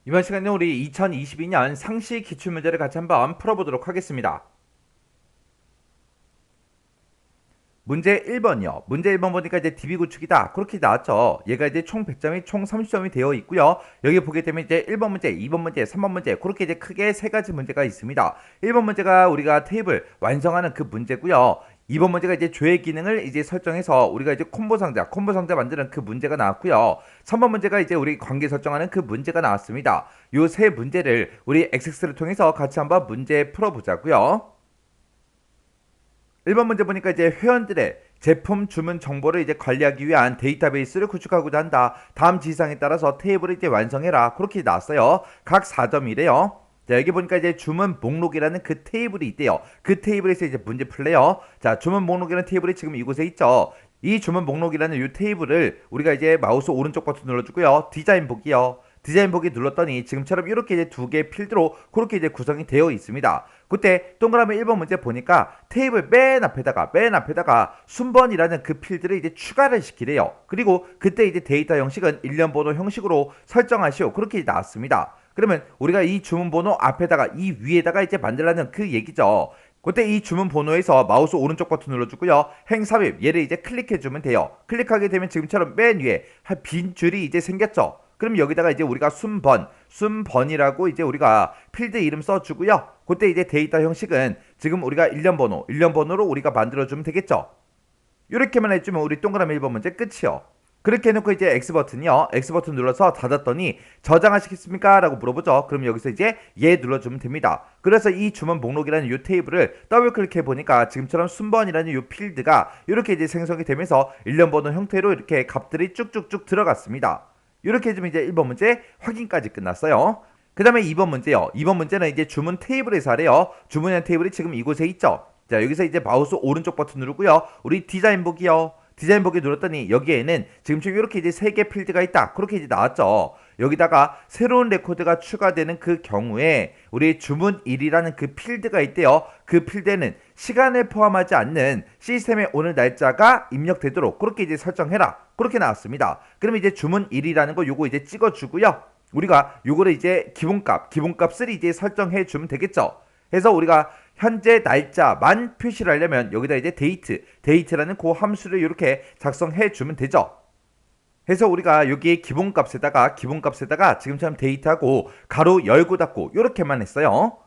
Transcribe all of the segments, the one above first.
이번 시간에 우리 2022년 상시 기출문제를 같이 한번 풀어보도록 하겠습니다. 문제 1번이요. 문제 1번 보니까 이제 DB 구축이다. 그렇게 나왔죠. 얘가 이제 총 100점이 총 30점이 되어 있고요. 여기 보게 되면 이제 1번 문제, 2번 문제, 3번 문제 그렇게 이제 크게 세 가지 문제가 있습니다. 1번 문제가 우리가 테이블 완성하는 그 문제고요. 2번 문제가 이제 조회 기능을 이제 설정해서 우리가 이제 콤보 상자 만드는 그 문제가 나왔고요. 3번 문제가 이제 우리 관계 설정하는 그 문제가 나왔습니다. 요 세 문제를 우리 XX를 통해서 같이 한번 문제 풀어보자고요. 1번 문제 보니까 이제 회원들의 제품 주문 정보를 이제 관리하기 위한 데이터베이스를 구축하고자 한다. 다음 지시사항에 따라서 테이블을 이제 완성해라. 그렇게 나왔어요. 각 4점이래요. 자, 여기 보니까 이제 주문 목록이라는 그 테이블이 있대요. 그 테이블에서 이제 문제 풀래요. 자, 주문 목록이라는 테이블이 지금 이곳에 있죠. 이 주문 목록이라는 이 테이블을 우리가 이제 마우스 오른쪽 버튼 눌러주고요. 디자인 보기요. 디자인 보기 눌렀더니 지금처럼 이렇게 이제 두 개의 필드로 그렇게 이제 구성이 되어 있습니다. 그때 동그라미 1번 문제 보니까 테이블 맨 앞에다가 순번이라는 그 필드를 이제 추가를 시키래요. 그리고 그때 이제 데이터 형식은 일련 번호 형식으로 설정하시오. 그렇게 나왔습니다. 그러면 우리가 이 주문 번호 앞에다가 이 위에다가 이제 만들라는 그 얘기죠. 그때 이 주문 번호에서 마우스 오른쪽 버튼 눌러주고요. 행 삽입 얘를 이제 클릭해주면 돼요. 클릭하게 되면 지금처럼 맨 위에 빈 줄이 이제 생겼죠. 그럼 여기다가 이제 우리가 순번이라고 이제 우리가 필드 이름 써주고요. 그때 이제 데이터 형식은 지금 우리가 일련 번호로 우리가 만들어주면 되겠죠. 이렇게만 해주면 우리 동그라미 1번 문제 끝이요. 그렇게 해놓고 이제 X버튼 눌러서 닫았더니 저장하시겠습니까? 라고 물어보죠. 그럼 여기서 이제 예 눌러주면 됩니다. 그래서 이 주문 목록이라는 이 테이블을 더블 클릭해 보니까 지금처럼 순번이라는 이 필드가 이렇게 이제 생성이 되면서 일련 번호 형태로 이렇게 값들이 쭉쭉쭉 들어갔습니다. 이렇게 해주면 이제 1번 문제 확인까지 끝났어요. 그 다음에 2번 문제요. 2번 문제는 이제 주문 테이블에서 하래요. 주문이라는 테이블이 지금 이곳에 있죠. 자, 여기서 이제 마우스 오른쪽 버튼 누르고요. 우리 디자인 보기요. 디자인 보기 눌렀더니 여기에는 지금처럼 이렇게 이제 세 개 필드가 있다. 그렇게 이제 나왔죠. 여기다가 새로운 레코드가 추가되는 그 경우에 우리 주문1이라는 그 필드가 있대요. 그 필드에는 시간을 포함하지 않는 시스템의 오늘 날짜가 입력되도록 그렇게 이제 설정해라. 그렇게 나왔습니다. 그럼 이제 주문1이라는 거 요거 이제 찍어주고요. 우리가 요거를 이제 기본값을 이제 설정해 주면 되겠죠. 해서 우리가 현재 날짜만 표시를 하려면 여기다 이제 데이트라는 그 함수를 이렇게 작성해 주면 되죠. 해서 우리가 여기 기본값에다가 지금처럼 데이트하고 가로 열고 닫고 이렇게만 했어요.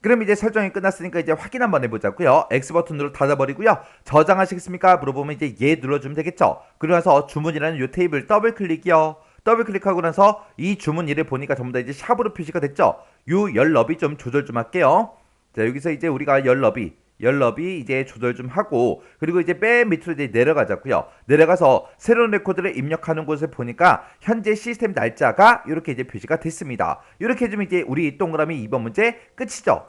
그럼 이제 설정이 끝났으니까 이제 확인 한번 해보자고요. X버튼으로 닫아버리고요. 저장하시겠습니까? 물어보면 이제 예 눌러주면 되겠죠. 그러면서 주문이라는 이 테이블 더블 클릭이요. 더블 클릭하고 나서 이 주문이를 보니까 전부 다 이제 샵으로 표시가 됐죠. 요 열 너비 좀 조절 좀 할게요. 자, 여기서 이제 우리가 열 너비 이제 조절 좀 하고, 그리고 이제 맨 밑으로 이제 내려가자고요. 내려가서 새로운 레코드를 입력하는 곳을 보니까 현재 시스템 날짜가 이렇게 이제 표시가 됐습니다. 이렇게 해주면 이제 우리 동그라미 2번 문제 끝이죠.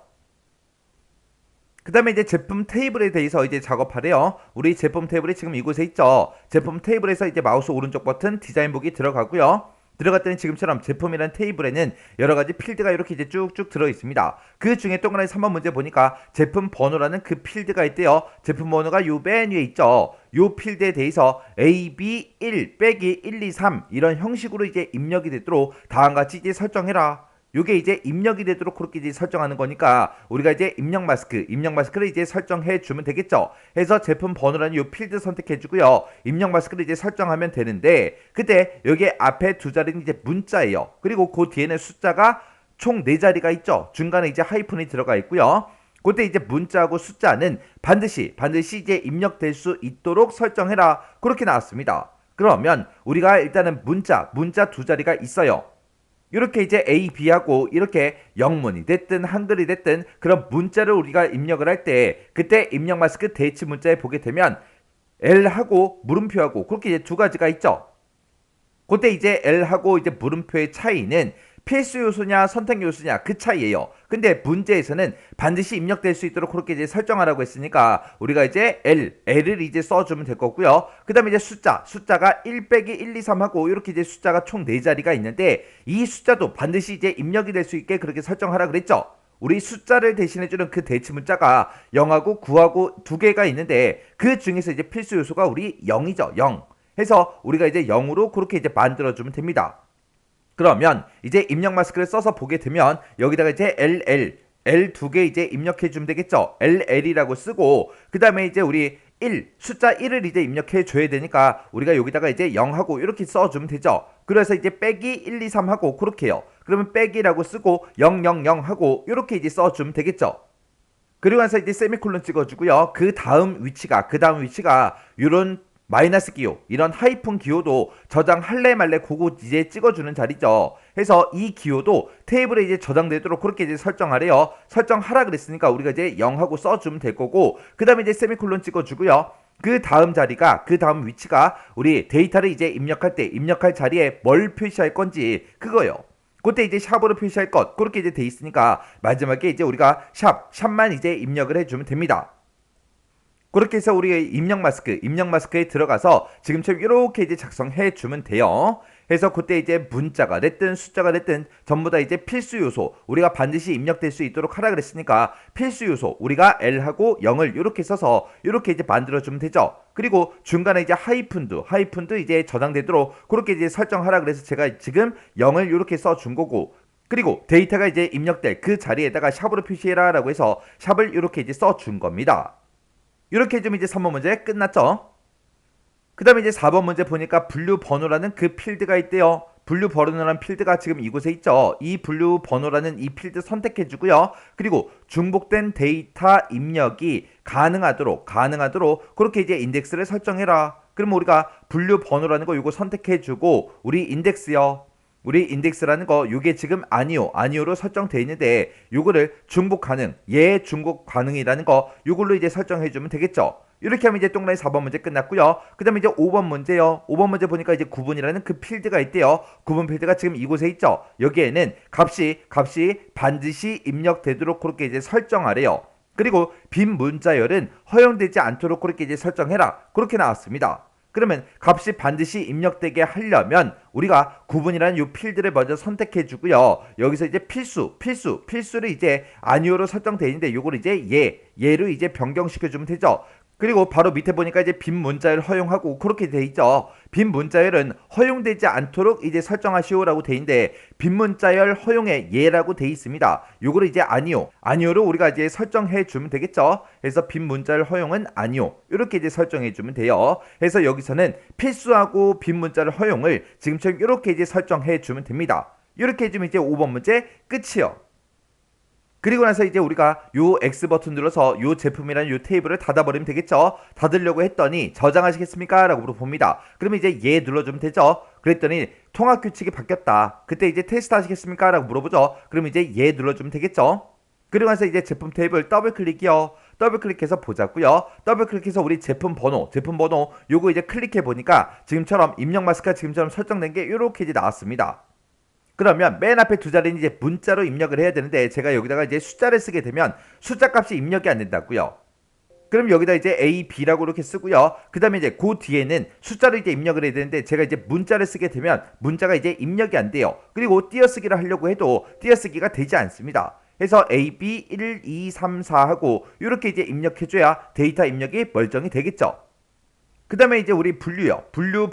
그 다음에 이제 제품 테이블에 대해서 이제 작업하래요. 우리 제품 테이블이 지금 이곳에 있죠. 제품 테이블에서 이제 마우스 오른쪽 버튼 디자인 보기 들어가고요. 들어갔더니 지금처럼 제품이라는 테이블에는 여러 가지 필드가 이렇게 이제 쭉쭉 들어 있습니다. 그 중에 동그라미 3번 문제 보니까 제품 번호라는 그 필드가 있대요. 제품 번호가 요 맨 위에 있죠. 요 필드에 대해서 AB1 빼기 1, 2, 3 이런 형식으로 이제 입력이 되도록 다음같이 이제 설정해라. 요게 이제 입력이 되도록 그렇게 이제 설정하는 거니까 우리가 이제 입력 마스크를 이제 설정해 주면 되겠죠. 해서 제품 번호라는 요 필드 선택해 주고요. 입력 마스크를 이제 설정하면 되는데, 그때 여기 앞에 두 자리는 이제 문자예요. 그리고 그 뒤에는 숫자가 총 4자리가 있죠. 중간에 이제 하이픈이 들어가 있고요. 그때 이제 문자하고 숫자는 반드시 이제 입력될 수 있도록 설정해라. 그렇게 나왔습니다. 그러면 우리가 일단은 문자 두 자리가 있어요. 이렇게 이제 A, B하고 이렇게 영문이 됐든 한글이 됐든 그런 문자를 우리가 입력을 할 때 그때 입력 마스크 대치 문자에 보게 되면 L하고 물음표하고 그렇게 이제 두 가지가 있죠. 그때 이제 L하고 이제 물음표의 차이는 필수 요소냐 선택 요소냐 그 차이예요. 근데 문제에서는 반드시 입력될 수 있도록 그렇게 이제 설정하라고 했으니까 우리가 이제 L을 이제 써주면 될 거고요. 그 다음에 이제 숫자가 1 빼기 1, 2, 3 하고 이렇게 이제 숫자가 총 4자리가 있는데 이 숫자도 반드시 이제 입력이 될 수 있게 그렇게 설정하라 그랬죠. 우리 숫자를 대신해주는 그 대치 문자가 0하고 9하고 두 개가 있는데 그 중에서 이제 필수 요소가 우리 0이죠. 0. 해서 우리가 이제 0으로 그렇게 이제 만들어주면 됩니다. 그러면 이제 입력 마스크를 써서 보게 되면 여기다가 이제 L 두 개 이제 입력해 주면 되겠죠. LL이라고 쓰고 그 다음에 이제 우리 1 숫자 1을 이제 입력해 줘야 되니까 우리가 여기다가 이제 0하고 이렇게 써주면 되죠. 그래서 이제 빼기 1, 2, 3 하고 그렇게요. 그러면 빼기라고 쓰고 0, 0, 0 하고 이렇게 이제 써주면 되겠죠. 그리고 나서 이제 세미콜론 찍어주고요. 그 다음 위치가 이런 마이너스 기호, 이런 하이픈 기호도 저장할래 말래 그거 이제 찍어주는 자리죠. 해서 이 기호도 테이블에 이제 저장되도록 그렇게 이제 설정하래요. 설정하라 그랬으니까 우리가 이제 0하고 써주면 될 거고, 그 다음에 이제 세미콜론 찍어주고요. 그 다음 위치가 우리 데이터를 이제 입력할 때 입력할 자리에 뭘 표시할 건지 그거요. 그때 이제 샵으로 표시할 것 그렇게 이제 돼 있으니까 마지막에 이제 우리가 샵만 이제 입력을 해주면 됩니다. 그렇게 해서 우리 입력 마스크에 들어가서 지금처럼 이렇게 이제 작성해 주면 돼요. 해서 그때 이제 문자가 됐든 숫자가 됐든 전부 다 이제 필수 요소 우리가 반드시 입력될 수 있도록 하라 그랬으니까 필수 요소 우리가 L하고 0을 이렇게 써서 이렇게 이제 만들어 주면 되죠. 그리고 중간에 이제 하이픈도 이제 저장되도록 그렇게 이제 설정하라 그래서 제가 지금 0을 이렇게 써 준 거고, 그리고 데이터가 이제 입력될 그 자리에다가 샵으로 표시해라 라고 해서 샵을 이렇게 이제 써 준 겁니다. 이렇게 해주면 이제 3번 문제 끝났죠. 그 다음에 이제 4번 문제 보니까 분류 번호라는 그 필드가 있대요. 분류 번호라는 필드가 지금 이곳에 있죠. 이 분류 번호라는 이 필드 선택해 주고요. 그리고 중복된 데이터 입력이 가능하도록 그렇게 이제 인덱스를 설정해라. 그럼 우리가 분류 번호라는 거 요거 선택해 주고 우리 인덱스라는 거 요게 지금 아니오로 설정되어 있는데 요거를 중복 가능, 중복 가능이라는 거 요걸로 이제 설정해 주면 되겠죠. 이렇게 하면 이제 동그라미 4번 문제 끝났고요. 그 다음에 이제 5번 문제요. 5번 문제 보니까 이제 구분이라는 그 필드가 있대요. 구분 필드가 지금 이곳에 있죠. 여기에는 값이 반드시 입력되도록 그렇게 이제 설정하래요. 그리고 빈 문자열은 허용되지 않도록 그렇게 이제 설정해라. 그렇게 나왔습니다. 그러면 값이 반드시 입력되게 하려면 우리가 구분이라는 이 필드를 먼저 선택해 주고요. 여기서 이제 필수를 이제 아니오로 설정되어 있는데 요걸 이제 얘로 이제 변경시켜 주면 되죠. 그리고 바로 밑에 보니까 이제 빈 문자열 허용하고 그렇게 돼 있죠. 빈 문자열은 허용되지 않도록 이제 설정하시오라고 돼 있는데 빈 문자열 허용에 예라고 돼 있습니다. 요거를 이제 아니오로 우리가 이제 설정해 주면 되겠죠. 그래서 빈 문자열 허용은 아니오 이렇게 이제 설정해 주면 돼요. 그래서 여기서는 필수하고 빈 문자열 허용을 지금처럼 이렇게 이제 설정해 주면 됩니다. 이렇게 해주면 이제 5번 문제 끝이요. 그리고 나서 이제 우리가 요 X 버튼 눌러서 요 제품이라는 요 테이블을 닫아버리면 되겠죠. 닫으려고 했더니 저장하시겠습니까? 라고 물어봅니다. 그러면 이제 예 눌러주면 되죠. 그랬더니 통합 규칙이 바뀌었다. 그때 이제 테스트 하시겠습니까? 라고 물어보죠. 그러면 이제 예 눌러주면 되겠죠. 그리고 나서 이제 제품 테이블 더블 클릭이요. 더블 클릭해서 보자고요. 더블 클릭해서 우리 제품 번호 요거 이제 클릭해 보니까 지금처럼 입력 마스크가 지금처럼 설정된 게 이렇게 이제 나왔습니다. 그러면 맨 앞에 두 자리는 이제 문자로 입력을 해야 되는데 제가 여기다가 이제 숫자를 쓰게 되면 숫자 값이 입력이 안 된다고요. 그럼 여기다 이제 A, B라고 이렇게 쓰고요. 그 다음에 이제 그 뒤에는 숫자를 이제 입력을 해야 되는데 제가 이제 문자를 쓰게 되면 문자가 이제 입력이 안 돼요. 그리고 띄어쓰기를 하려고 해도 띄어쓰기가 되지 않습니다. 그래서 A, B 1, 2, 3, 4 하고 이렇게 이제 입력해줘야 데이터 입력이 멀쩡히 되겠죠. 그 다음에 이제 우리 분류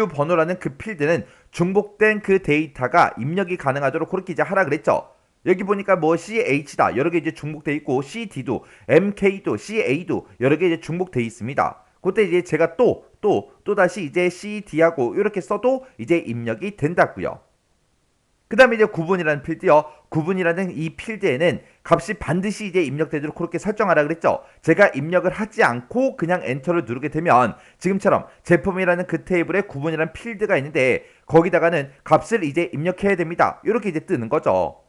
번호라는 그 필드는 중복된 그 데이터가 입력이 가능하도록 그렇게 이제 하라 그랬죠. 여기 보니까 뭐 CH다 여러 개 이제 중복돼 있고 CD도 MK도 CA도 여러 개 이제 중복돼 있습니다. 그때 이제 제가 또 다시 이제 CD하고 이렇게 써도 이제 입력이 된다고요. 그 다음에 이제 구분이라는 필드요. 구분이라는 이 필드에는 값이 반드시 이제 입력되도록 그렇게 설정하라 그랬죠. 제가 입력을 하지 않고 그냥 엔터를 누르게 되면 지금처럼 제품이라는 그 테이블에 구분이라는 필드가 있는데 거기다가는 값을 이제 입력해야 됩니다. 이렇게 이제 뜨는 거죠.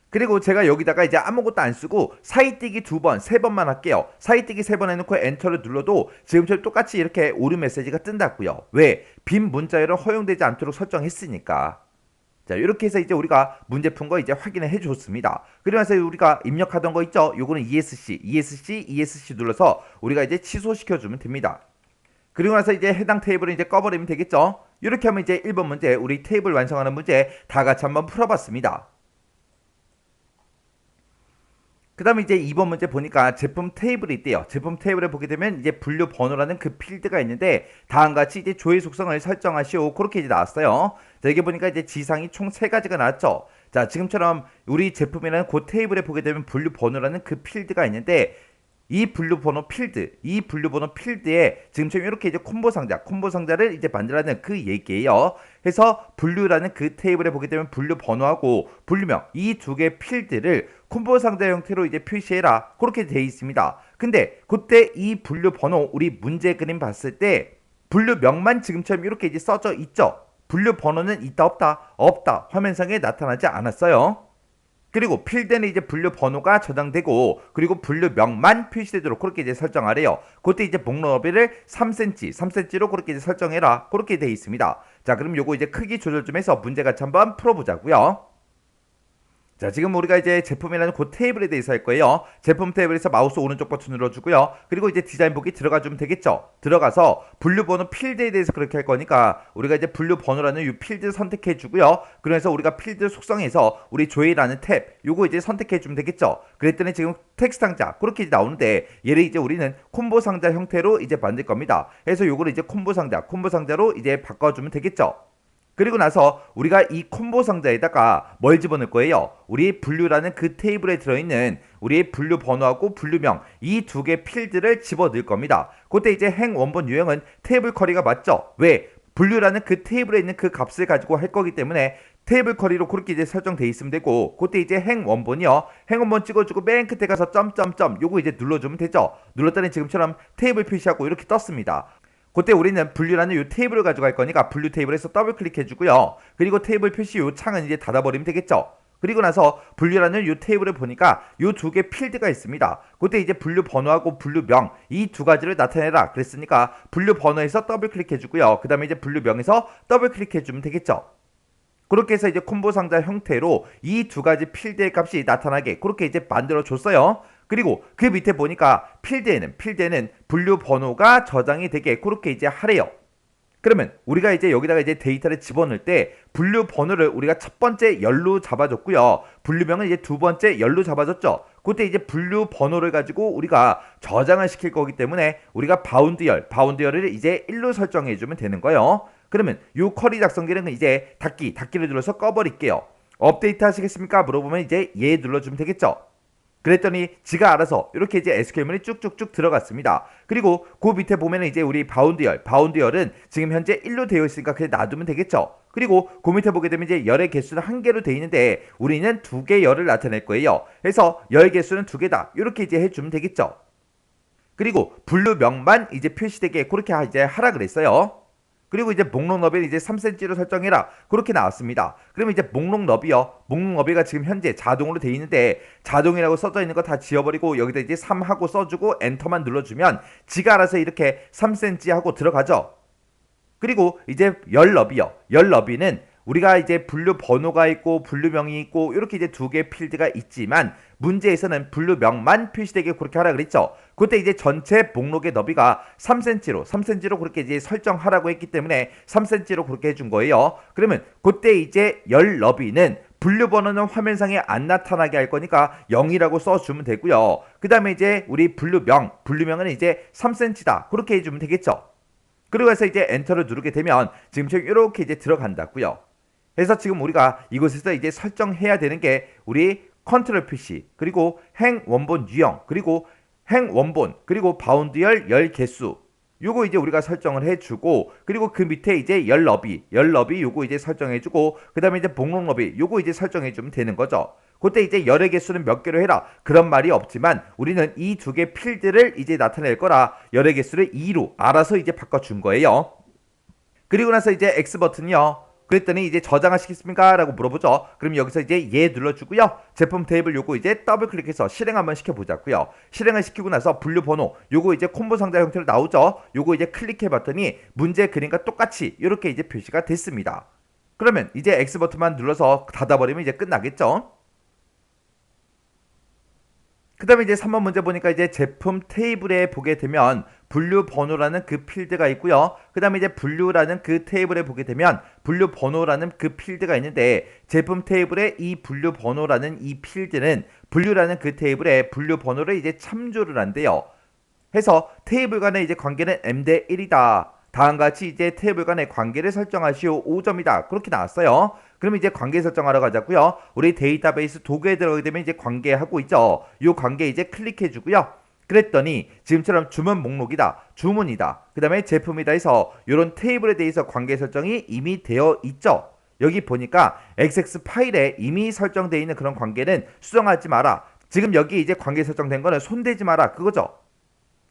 그리고 제가 여기다가 이제 아무것도 안 쓰고 사이뛰기 2번, 3번만 할게요. 사이뛰기 3번 해놓고 엔터를 눌러도 지금처럼 똑같이 이렇게 오류 메시지가 뜬다고요. 왜? 빈 문자열은 허용되지 않도록 설정했으니까. 자, 이렇게 해서 이제 우리가 문제 푼 거 이제 확인을 해 줬습니다. 그러면서 우리가 입력하던 거 있죠? 요거는 ESC 눌러서 우리가 이제 취소시켜 주면 됩니다. 그리고 나서 이제 해당 테이블을 이제 꺼버리면 되겠죠? 이렇게 하면 이제 1번 문제, 우리 테이블 완성하는 문제 다 같이 한번 풀어봤습니다. 그 다음에 이제 2번 문제 보니까 제품 테이블이 있대요. 제품 테이블에 보게 되면 이제 분류 번호라는 그 필드가 있는데 다음과 같이 이제 조회 속성을 설정하시오. 그렇게 이제 나왔어요. 자, 여기 보니까 이제 지상이 총 3가지가 나왔죠. 자, 지금처럼 우리 제품이라는 그 테이블에 보게 되면 분류 번호라는 그 필드가 있는데 이 분류번호 필드, 이 분류번호 필드에 지금처럼 이렇게 이제 콤보 상자를 이제 만들라는 그 얘기예요. 해서 분류라는 그 테이블에 보게 되면 분류 번호하고 분류명 이 두 개의 필드를 콤보 상자 형태로 이제 표시해라. 그렇게 되어 있습니다. 근데 그때 이 분류 번호 우리 문제 그림 봤을 때 분류명만 지금처럼 이렇게 이제 써져 있죠. 분류 번호는 있다 없다 화면상에 나타나지 않았어요. 그리고 필드는 이제 분류 번호가 저장되고 그리고 분류명만 표시되도록 그렇게 이제 설정하래요. 그때 이제 목록 너비를 3cm로 그렇게 이제 설정해라. 그렇게 되어 있습니다. 자, 그럼 요거 이제 크기 조절 좀 해서 문제 같이 한번 풀어보자고요. 자, 지금 우리가 이제 제품이라는 그 테이블에 대해서 할 거예요. 제품 테이블에서 마우스 오른쪽 버튼 눌러주고요. 그리고 이제 디자인 보기 들어가주면 되겠죠. 들어가서 분류번호 필드에 대해서 그렇게 할 거니까 우리가 이제 분류번호라는 이 필드 선택해주고요. 그래서 우리가 필드 속성에서 우리 조회라는 탭 요거 이제 선택해주면 되겠죠. 그랬더니 지금 텍스트 상자 그렇게 이제 나오는데 얘를 이제 우리는 콤보 상자 형태로 이제 만들 겁니다. 그래서 요거를 이제 콤보 상자로 이제 바꿔주면 되겠죠. 그리고 나서 우리가 이 콤보 상자에다가 뭘 집어넣을 거예요? 우리 분류라는 그 테이블에 들어있는 우리 분류 번호하고 분류명 이 두 개 필드를 집어넣을 겁니다. 그때 이제 행 원본 유형은 테이블 커리가 맞죠? 왜? 분류라는 그 테이블에 있는 그 값을 가지고 할 거기 때문에 테이블 커리로 그렇게 이제 설정돼 있으면 되고 그때 이제 행 원본이요. 행 원본 찍어주고 맨 끝에 가서 점점점 요거 이제 눌러주면 되죠. 눌렀더니 지금처럼 테이블 표시하고 이렇게 떴습니다. 그때 우리는 분류라는 이 테이블을 가져갈 거니까 분류 테이블에서 더블 클릭해주고요. 그리고 테이블 표시 이 창은 이제 닫아버리면 되겠죠. 그리고 나서 분류라는 이 테이블을 보니까 이 두 개 필드가 있습니다. 그때 이제 분류 번호하고 분류명 이 두 가지를 나타내라 그랬으니까 분류 번호에서 더블 클릭해주고요. 그 다음에 이제 분류명에서 더블 클릭해주면 되겠죠. 그렇게 해서 이제 콤보 상자 형태로 이 두 가지 필드의 값이 나타나게 그렇게 이제 만들어 줬어요. 그리고 그 밑에 보니까 필드에는 분류 번호가 저장이 되게 그렇게 이제 하래요. 그러면 우리가 이제 여기다가 이제 데이터를 집어넣을 때 분류 번호를 우리가 첫 번째 열로 잡아줬고요. 분류명은 이제 두 번째 열로 잡아줬죠. 그때 이제 분류 번호를 가지고 우리가 저장을 시킬 거기 때문에 우리가 바운드열을 이제 1로 설정해주면 되는 거예요. 그러면 요 커리 작성기는 이제 닫기를 눌러서 꺼버릴게요. 업데이트 하시겠습니까? 물어보면 이제 예 눌러주면 되겠죠. 그랬더니 지가 알아서 이렇게 이제 SQL문이 쭉쭉쭉 들어갔습니다. 그리고 그 밑에 보면은 이제 우리 바운드열은 지금 현재 1로 되어 있으니까 그냥 놔두면 되겠죠. 그리고 그 밑에 보게 되면 이제 열의 개수는 1개로 되어 있는데 우리는 2개 열을 나타낼 거예요. 그래서 열 개수는 2개다. 이렇게 이제 해주면 되겠죠. 그리고 분류명만 이제 표시되게 그렇게 이제 하라 그랬어요. 그리고 이제 목록 너비를 이제 3cm로 설정해라. 그렇게 나왔습니다. 그러면 이제 목록 너비가 지금 현재 자동으로 돼 있는데 자동이라고 써져 있는 거 다 지워버리고 여기다 이제 3 하고 써주고 엔터만 눌러주면 지가 알아서 이렇게 3cm 하고 들어가죠. 그리고 이제 열 너비는 우리가 이제 분류 번호가 있고 분류명이 있고 이렇게 이제 두 개의 필드가 있지만 문제에서는 분류명만 표시되게 그렇게 하라 그랬죠. 그때 이제 전체 목록의 너비가 3cm로 그렇게 이제 설정하라고 했기 때문에 3cm로 그렇게 해준 거예요. 그러면 그때 이제 열 너비는 분류 번호는 화면상에 안 나타나게 할 거니까 0이라고 써주면 되고요. 그 다음에 이제 우리 분류명은 이제 3cm다 그렇게 해주면 되겠죠. 그리고 해서 이제 엔터를 누르게 되면 지금처럼 이렇게 이제 들어간다고요. 그래서 지금 우리가 이곳에서 이제 설정해야 되는 게 우리 컨트롤 표시 그리고 행 원본 유형 그리고 바운드열 열 개수 요거 이제 우리가 설정을 해주고 그리고 그 밑에 이제 열 너비 요거 이제 설정해주고 그 다음에 이제 목록 너비 요거 이제 설정해주면 되는 거죠. 그때 이제 열의 개수는 몇 개로 해라 그런 말이 없지만 우리는 이 두 개 필드를 이제 나타낼 거라 열의 개수를 2로 알아서 이제 바꿔준 거예요. 그리고 나서 이제 X 버튼이요. 그랬더니 이제 저장하시겠습니까? 라고 물어보죠. 그럼 여기서 이제 예 눌러주고요. 제품 테이블 요거 이제 더블 클릭해서 실행 한번 시켜보자고요. 실행을 시키고 나서 분류 번호 요거 이제 콤보 상자 형태로 나오죠. 요거 이제 클릭해봤더니 문제 그림과 똑같이 이렇게 이제 표시가 됐습니다. 그러면 이제 X 버튼만 눌러서 닫아버리면 이제 끝나겠죠. 그 다음에 이제 3번 문제 보니까 이제 제품 테이블에 보게 되면 분류 번호라는 그 필드가 있고요. 그 다음에 이제 분류라는 그 테이블에 보게 되면 분류 번호라는 그 필드가 있는데 제품 테이블의 이 분류 번호라는 이 필드는 분류라는 그 테이블에 분류 번호를 이제 참조를 한대요. 해서 테이블 간의 이제 관계는 m 대 1이다. 다음과 같이 이제 테이블 간의 관계를 설정하시오 5점이다. 그렇게 나왔어요. 그럼 이제 관계 설정하러 가자고요. 우리 데이터베이스 도구에 들어가게 되면 이제 관계하고 있죠. 이 관계 이제 클릭해 주고요. 그랬더니 지금처럼 주문 목록이다, 주문이다, 그 다음에 제품이다 해서 이런 테이블에 대해서 관계 설정이 이미 되어 있죠. 여기 보니까 XX 파일에 이미 설정되어 있는 그런 관계는 수정하지 마라. 지금 여기 이제 관계 설정된 거는 손대지 마라 그거죠.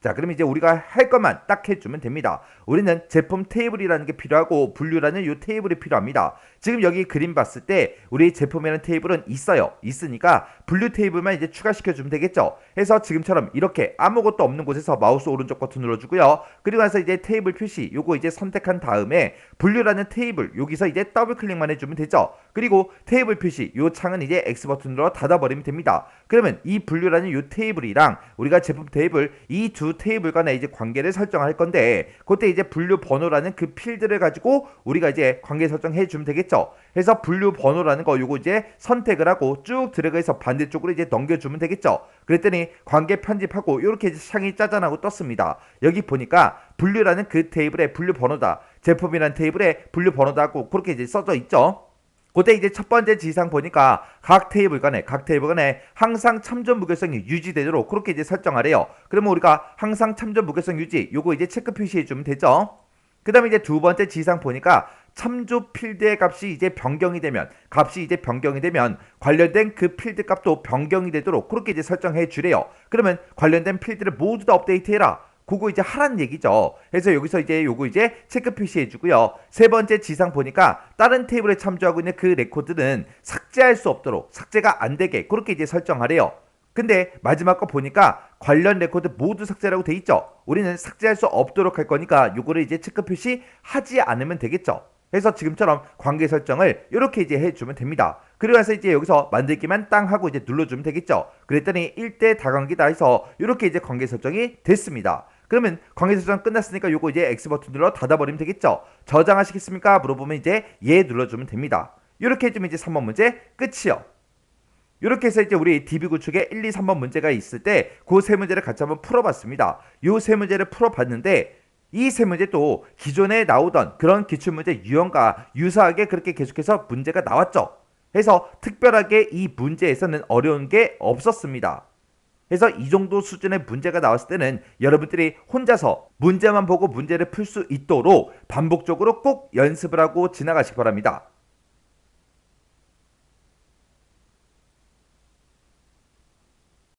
자, 그럼 이제 우리가 할 것만 딱 해주면 됩니다. 우리는 제품 테이블이라는 게 필요하고 분류라는 이 테이블이 필요합니다. 지금 여기 그림 봤을 때 우리 제품이라는 테이블은 있어요. 있으니까 분류 테이블만 이제 추가시켜주면 되겠죠. 해서 지금처럼 이렇게 아무것도 없는 곳에서 마우스 오른쪽 버튼 눌러주고요. 그리고 나서 이제 테이블 표시 요거 이제 선택한 다음에 분류라는 테이블 여기서 이제 더블 클릭만 해주면 되죠. 그리고 테이블 표시 요 창은 이제 X 버튼으로 닫아버리면 됩니다. 그러면 이 분류라는 요 테이블이랑 우리가 제품 테이블 이 두 테이블 간에 이제 관계를 설정할 건데 그때 이제 분류 번호라는 그 필드를 가지고 우리가 이제 관계 설정해 주면 되겠죠. 그래서 분류 번호라는 거 요거 이제 선택을 하고 쭉 드래그해서 반대쪽으로 이제 넘겨주면 되겠죠. 그랬더니 관계 편집하고 이렇게 이제 창이 짜잔하고 떴습니다. 여기 보니까 분류라는 그 테이블의 분류 번호다, 제품이라는 테이블의 분류 번호다 하고 그렇게 이제 써져 있죠. 그때 이제 첫 번째 지상 보니까 각 테이블 간에 항상 참조 무결성이 유지되도록 그렇게 이제 설정하래요. 그러면 우리가 항상 참조 무결성 유지 요거 이제 체크 표시해 주면 되죠. 그 다음에 이제 두 번째 지상 보니까 참조 필드의 값이 이제 변경이 되면 관련된 그 필드 값도 변경이 되도록 그렇게 이제 설정해 주래요. 그러면 관련된 필드를 모두 다 업데이트해라. 그거 이제 하란 얘기죠. 그래서 여기서 이제 요거 이제 체크 표시해 주고요. 세 번째 지상 보니까 다른 테이블에 참조하고 있는 그 레코드는 삭제할 수 없도록 삭제가 안 되게 그렇게 이제 설정하래요. 근데 마지막 거 보니까 관련 레코드 모두 삭제라고 돼 있죠. 우리는 삭제할 수 없도록 할 거니까 요거를 이제 체크 표시 하지 않으면 되겠죠. 그래서 지금처럼 관계 설정을 이렇게 이제 해주면 됩니다. 그리고 나서 이제 여기서 만들기만 땅 하고 이제 눌러주면 되겠죠. 그랬더니 1대 다관계다 해서 이렇게 이제 관계 설정이 됐습니다. 그러면 관계 설정 끝났으니까 요거 이제 X 버튼 눌러 닫아버리면 되겠죠. 저장하시겠습니까? 물어보면 이제 예 눌러주면 됩니다. 이렇게 해주면 이제 3번 문제 끝이요. 이렇게 해서 이제 우리 DB 구축에 1, 2, 3번 문제가 있을 때 그 세 문제를 같이 한번 풀어봤습니다. 요 세 문제를 풀어봤는데 이 세 문제도 기존에 나오던 그런 기출문제 유형과 유사하게 그렇게 계속해서 문제가 나왔죠. 그래서 특별하게 이 문제에서는 어려운 게 없었습니다. 그래서 이 정도 수준의 문제가 나왔을 때는 여러분들이 혼자서 문제만 보고 문제를 풀 수 있도록 반복적으로 꼭 연습을 하고 지나가시기 바랍니다.